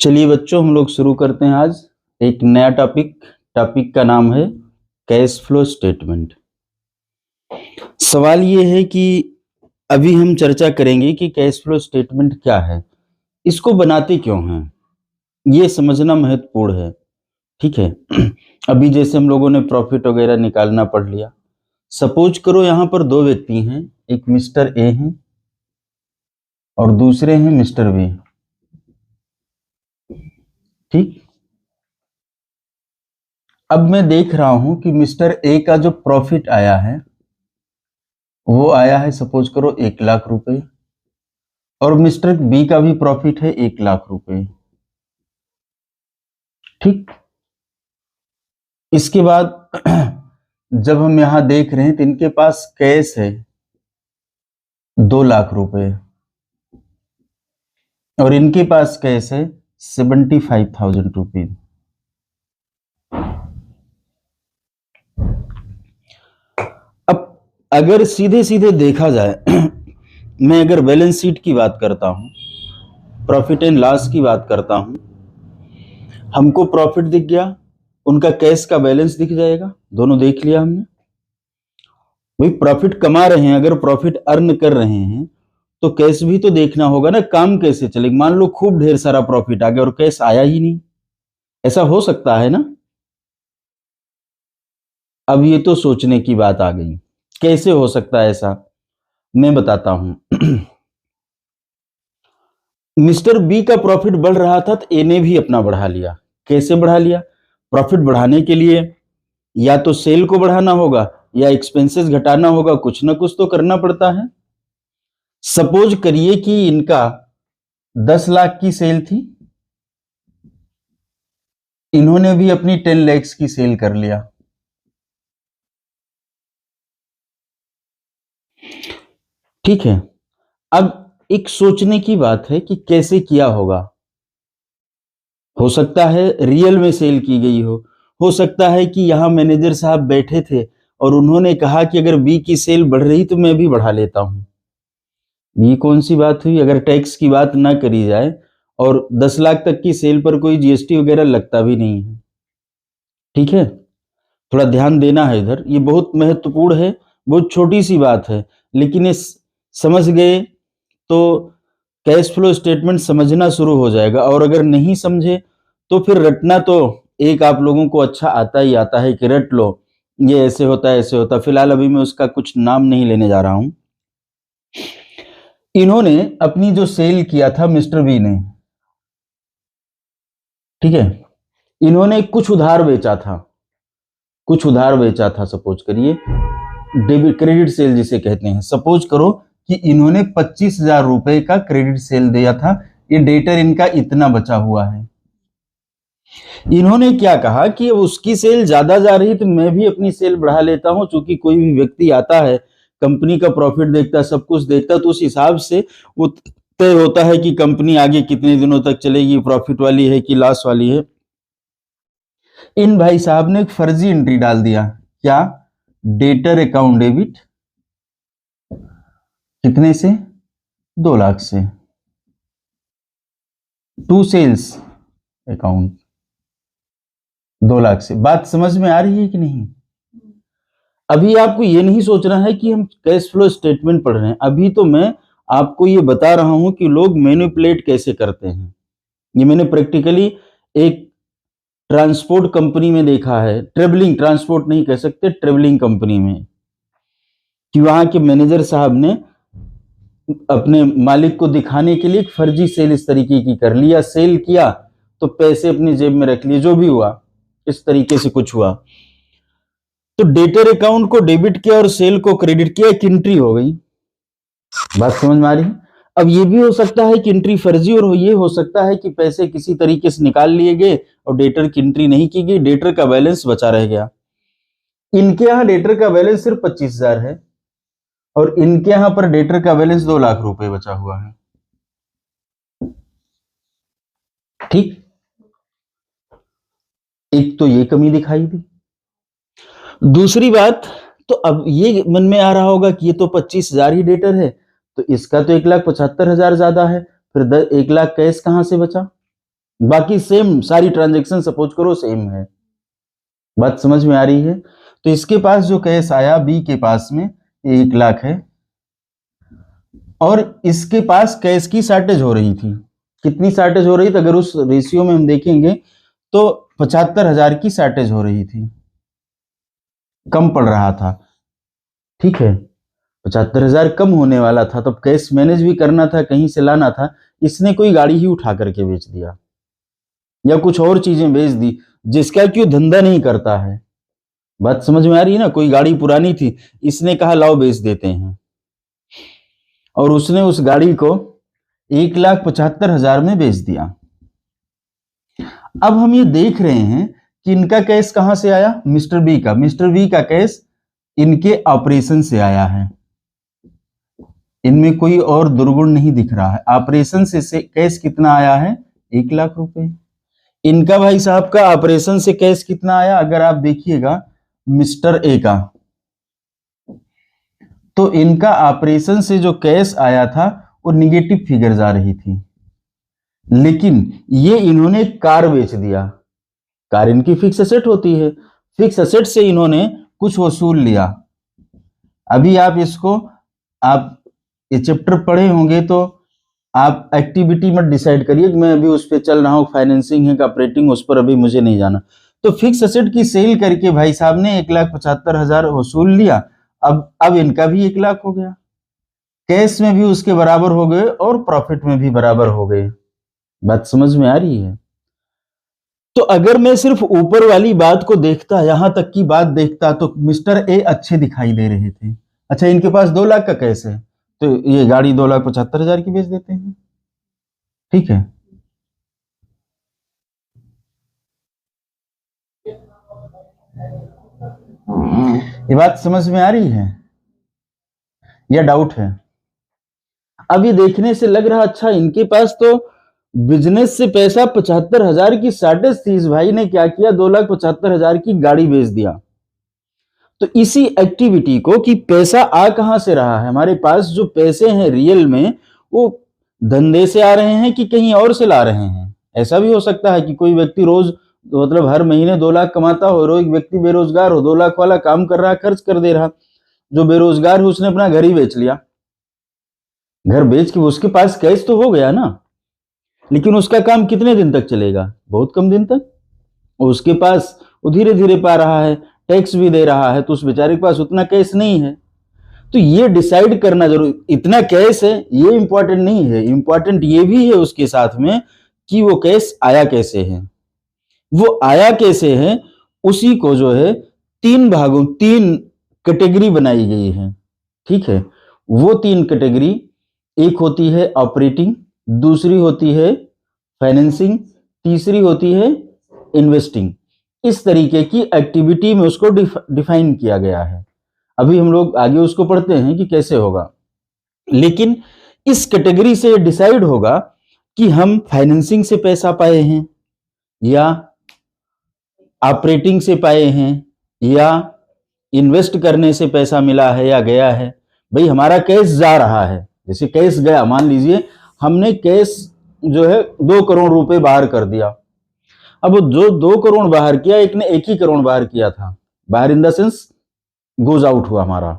चलिए बच्चों, हम लोग शुरू करते हैं आज एक नया टॉपिक का नाम है कैश फ्लो स्टेटमेंट। सवाल ये है कि अभी हम चर्चा करेंगे कि कैश फ्लो स्टेटमेंट क्या है, इसको बनाते क्यों हैं, ये समझना महत्वपूर्ण है। ठीक है। अभी जैसे हम लोगों ने प्रॉफिट वगैरह निकालना पढ़ लिया। सपोज करो यहाँ पर दो व्यक्ति हैं, एक मिस्टर ए हैं और दूसरे हैं मिस्टर बी। ठीक। अब मैं देख रहा हूं कि मिस्टर ए का जो प्रॉफिट आया है वो आया है सपोज करो 1,00,000 रुपए और मिस्टर बी का भी प्रॉफिट है 1,00,000 रुपए। ठीक। इसके बाद जब हम यहां देख रहे हैं तो इनके पास कैश है 2,00,000 रुपए और इनके पास कैश है 75,000 रुपीज। अब अगर सीधे सीधे देखा जाए मैं अगर बैलेंस शीट की बात करता हूं, प्रॉफिट एंड लॉस की बात करता हूं, हमको प्रॉफिट दिख गया, उनका कैश का बैलेंस दिख जाएगा, दोनों देख लिया हमने। भाई प्रॉफिट कमा रहे हैं, अगर प्रॉफिट अर्न कर रहे हैं तो कैश भी तो देखना होगा ना, काम कैसे चलेगा। मान लो खूब ढेर सारा प्रॉफिट आ गया और कैश आया ही नहीं, ऐसा हो सकता है ना। अब ये तो सोचने की बात आ गई, कैसे हो सकता है ऐसा, मैं बताता हूं। मिस्टर बी का प्रॉफिट बढ़ रहा था तो ए ने भी अपना बढ़ा लिया। कैसे बढ़ा लिया? प्रॉफिट बढ़ाने के लिए या तो सेल को बढ़ाना होगा या एक्सपेंसेस घटाना होगा, कुछ ना कुछ तो करना पड़ता है। सपोज करिए कि इनका 10 लाख की सेल थी, इन्होंने भी अपनी 10 लाख की सेल कर लिया। ठीक है। अब एक सोचने की बात है कि कैसे किया होगा। हो सकता है रियल में सेल की गई हो सकता है कि यहां मैनेजर साहब बैठे थे और उन्होंने कहा कि अगर बी की सेल बढ़ रही तो मैं भी बढ़ा लेता हूं। ये कौन सी बात हुई, अगर टैक्स की बात ना करी जाए और 10 लाख तक की सेल पर कोई जीएसटी वगैरह लगता भी नहीं है। ठीक है, थोड़ा ध्यान देना है इधर, ये बहुत महत्वपूर्ण है, बहुत छोटी सी बात है, लेकिन ये समझ गए तो कैश फ्लो स्टेटमेंट समझना शुरू हो जाएगा। और अगर नहीं समझे तो फिर रटना तो एक आप लोगों को अच्छा आता ही आता है कि रट लो, ये ऐसे होता है ऐसे होता है। फिलहाल अभी मैं उसका कुछ नाम नहीं लेने जा रहा हूं। इन्होंने अपनी जो सेल किया था मिस्टर बी ने, ठीक है, इन्होंने कुछ उधार बेचा था, सपोज करिए डेबिट क्रेडिट सेल जिसे कहते हैं। सपोज करो कि इन्होंने 25,000 रुपए का क्रेडिट सेल दिया था, ये डेटर इनका इतना बचा हुआ है। इन्होंने क्या कहा कि उसकी सेल ज्यादा जा रही तो मैं भी अपनी सेल बढ़ा लेता हूं, क्योंकि कोई भी व्यक्ति आता है, कंपनी का प्रॉफिट देखता है, सब कुछ देखता है, तो उस हिसाब से वो तय होता है कि कंपनी आगे कितने दिनों तक चलेगी, प्रॉफिट वाली है कि लॉस वाली है। इन भाई साहब ने एक फर्जी एंट्री डाल दिया, क्या? डेटर अकाउंट डेबिट कितने से? 2 लाख से, टू सेल्स अकाउंट 2 लाख से। बात समझ में आ रही है कि नहीं? अभी आपको ये नहीं सोचना है कि हम कैश फ्लो स्टेटमेंट पढ़ रहे हैं, अभी तो मैं आपको ये बता रहा हूं कि लोग मैनिपुलेट कैसे करते हैं। ये मैंने प्रैक्टिकली एक ट्रांसपोर्ट कंपनी में देखा है, ट्रेवलिंग ट्रांसपोर्ट नहीं कह सकते, ट्रेवलिंग कंपनी में, कि वहां के मैनेजर साहब ने अपने मालिक को दिखाने के लिए एक फर्जी सेल इस तरीके की कर लिया, सेल किया तो पैसे अपनी जेब में रख लिए, जो भी हुआ इस तरीके से कुछ हुआ। तो डेटर अकाउंट को डेबिट किया और सेल को क्रेडिट किया, एक एंट्री हो गई। बात समझ में आ रही है? अब ये भी हो सकता है कि एंट्री फर्जी, और ये हो सकता है कि पैसे किसी तरीके से निकाल लिए गए और डेटर की एंट्री नहीं की गई, डेटर का बैलेंस बचा रह गया। इनके यहां डेटर का बैलेंस सिर्फ 25,000 है और इनके यहां पर डेटर का बैलेंस 2 लाख रुपए बचा हुआ है। ठीक, एक तो ये कमी दिखाई दी। दूसरी बात, तो अब ये मन में आ रहा होगा कि ये तो 25,000 ही डेटर है, तो इसका तो 1,75,000 ज्यादा है, फिर 1 लाख कैश कहां से बचा? बाकी सेम सारी ट्रांजैक्शन सपोज करो सेम है। बात समझ में आ रही है? तो इसके पास जो कैश आया बी के पास में 1 लाख है और इसके पास कैश की शॉर्टेज हो रही थी। कितनी शॉर्टेज हो रही थी? अगर उस रेशियो में हम देखेंगे तो 75,000 की शॉर्टेज हो रही थी, कम पड़ रहा था। ठीक है, 75,000 कम होने वाला था, तो कैश मैनेज भी करना था, कहीं से लाना था। इसने कोई गाड़ी ही उठा करके बेच दिया या कुछ और चीजें बेच दी, जिसका क्यों धंधा नहीं करता है। बात समझ में आ रही है ना? कोई गाड़ी पुरानी थी, इसने कहा लाओ बेच देते हैं, और उसने उस गाड़ी को 1,75,000 में बेच दिया। अब हम ये देख रहे हैं कि इनका कैश कहां से आया? मिस्टर बी का। मिस्टर बी का कैश इनके ऑपरेशन से आया है, इनमें कोई और दुर्गुण नहीं दिख रहा है। ऑपरेशन से कैश कितना आया है? 1 लाख रुपए। इनका भाई साहब का ऑपरेशन से कैश कितना आया? अगर आप देखिएगा मिस्टर ए का, तो इनका ऑपरेशन से जो कैश आया था वो निगेटिव फिगर्स आ रही थी, लेकिन ये इन्होंने कार बेच दिया। कार इनकी फिक्स एसेट होती है, फिक्स एसेट से इन्होंने कुछ वसूल लिया। अभी आप इसको, आप ये चैप्टर पढ़े होंगे तो आप एक्टिविटी मत डिसाइड करिए कि मैं अभी उस पर चल रहा हूँ, फाइनेंसिंग है का ऑपरेटिंग, उस पर अभी मुझे नहीं जाना। तो फिक्स एसेट की सेल करके भाई साहब ने 1,75,000 वसूल लिया। अब इनका भी 1 लाख हो गया, कैश में भी उसके बराबर हो गए और प्रॉफिट में भी बराबर हो गए। बात समझ में आ रही है? तो अगर मैं सिर्फ ऊपर वाली बात को देखता, यहां तक की बात देखता, तो मिस्टर ए अच्छे दिखाई दे रहे थे। अच्छा, इनके पास 2 लाख का कैश है, तो ये गाड़ी 2,75,000 की बेच देते हैं। ठीक है, ये बात समझ में आ रही है या डाउट है? अब ये देखने से लग रहा, अच्छा इनके पास तो बिजनेस से पैसा 75,000 की शॉर्टेज थी, इस भाई ने क्या किया, 2,75,000 की गाड़ी बेच दिया। तो इसी एक्टिविटी को कि पैसा आ कहां से रहा है, हमारे पास जो पैसे हैं रियल में वो धंधे से आ रहे हैं कि कहीं और से ला रहे हैं। ऐसा भी हो सकता है कि कोई व्यक्ति रोज, मतलब हर महीने 2 लाख कमाता हो और एक व्यक्ति बेरोजगार हो, 2 लाख वाला काम कर रहा, खर्च कर दे रहा। जो बेरोजगार है उसने अपना घर ही बेच लिया, घर बेच के उसके पास कैश तो हो गया ना, लेकिन उसका काम कितने दिन तक चलेगा? बहुत कम दिन तक। उसके पास वो धीरे धीरे पा रहा है, टैक्स भी दे रहा है, तो उस बेचारे के पास उतना कैश नहीं है। तो ये डिसाइड करना जरूरी, इतना कैश है ये इंपॉर्टेंट नहीं है, इंपॉर्टेंट ये भी है उसके साथ में कि वो कैश आया कैसे है। वो आया कैसे है उसी को जो है 3 भागों, 3 कैटेगरी बनाई गई है। ठीक है, वो 3 कैटेगरी, एक होती है ऑपरेटिंग, दूसरी होती है फाइनेंसिंग, तीसरी होती है इन्वेस्टिंग। इस तरीके की एक्टिविटी में उसको डिफाइन किया गया है। अभी हम लोग आगे उसको पढ़ते हैं कि कैसे होगा, लेकिन इस कैटेगरी से डिसाइड होगा कि हम फाइनेंसिंग से पैसा पाए हैं या ऑपरेटिंग से पाए हैं या इन्वेस्ट करने से पैसा मिला है या गया है। भाई हमारा कैश जा रहा है, जैसे कैश गया, मान लीजिए हमने कैश जो है 2 करोड़ रुपए बाहर कर दिया। अब जो 2 करोड़ बाहर किया, एक ने 1 ही करोड़ बाहर किया था, बाहर in the sense goes out हुआ हमारा।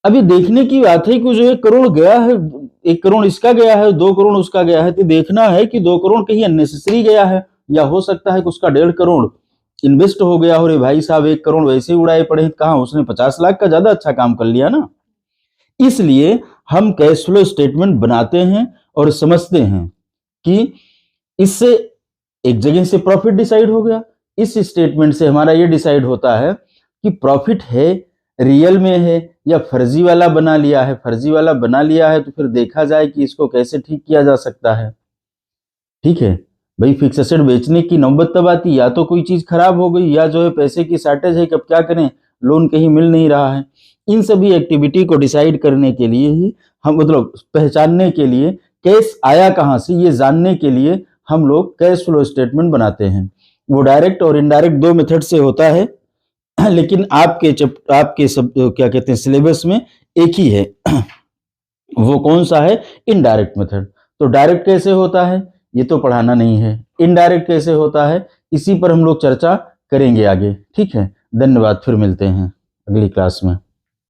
अभी देखने की बात है कि जो 1 करोड़ गया है, 1 करोड़ इसका गया है, 2 करोड़ उसका गया है, तो देखना है कि 2 करोड़ कहीं अननेसेसरी गया है, या हो सकता है कि उसका 1.5 करोड़ इन्वेस्ट हो गया हो। रे भाई साहब 1 करोड़ वैसे ही उड़ाए पड़े, कहा उसने 50 लाख का ज्यादा अच्छा काम कर लिया ना। इसलिए हम कैश फ्लो स्टेटमेंट बनाते हैं और समझते हैं कि इससे एक जगह से प्रॉफिट डिसाइड हो गया, इस स्टेटमेंट से हमारा ये डिसाइड होता है कि प्रॉफिट है, रियल में है या फर्जी वाला बना लिया है। फर्जी वाला बना लिया है तो फिर देखा जाए कि इसको कैसे ठीक किया जा सकता है। ठीक है भाई, फिक्स एसेट बेचने की नौबत तब आती, या तो कोई चीज खराब हो गई या जो है पैसे की शॉर्टेज है, कब क्या करें, लोन कहीं मिल नहीं रहा है। इन सभी एक्टिविटी को डिसाइड करने के लिए ही हम, मतलब पहचानने के लिए कैश आया कहां से ये जानने के लिए हम लोग कैश फ्लो स्टेटमेंट बनाते हैं। वो डायरेक्ट और इनडायरेक्ट 2 मेथड से होता है, लेकिन आपके सब क्या कहते हैं सिलेबस में एक ही है। वो कौन सा है? Indirect method. तो डायरेक्ट कैसे होता है? ये तो पढ़ाना नहीं है। इनडायरेक्ट कैसे होता है, इसी पर हम लोग चर्चा करेंगे आगे। ठीक है, धन्यवाद, फिर मिलते हैं अगली क्लास में।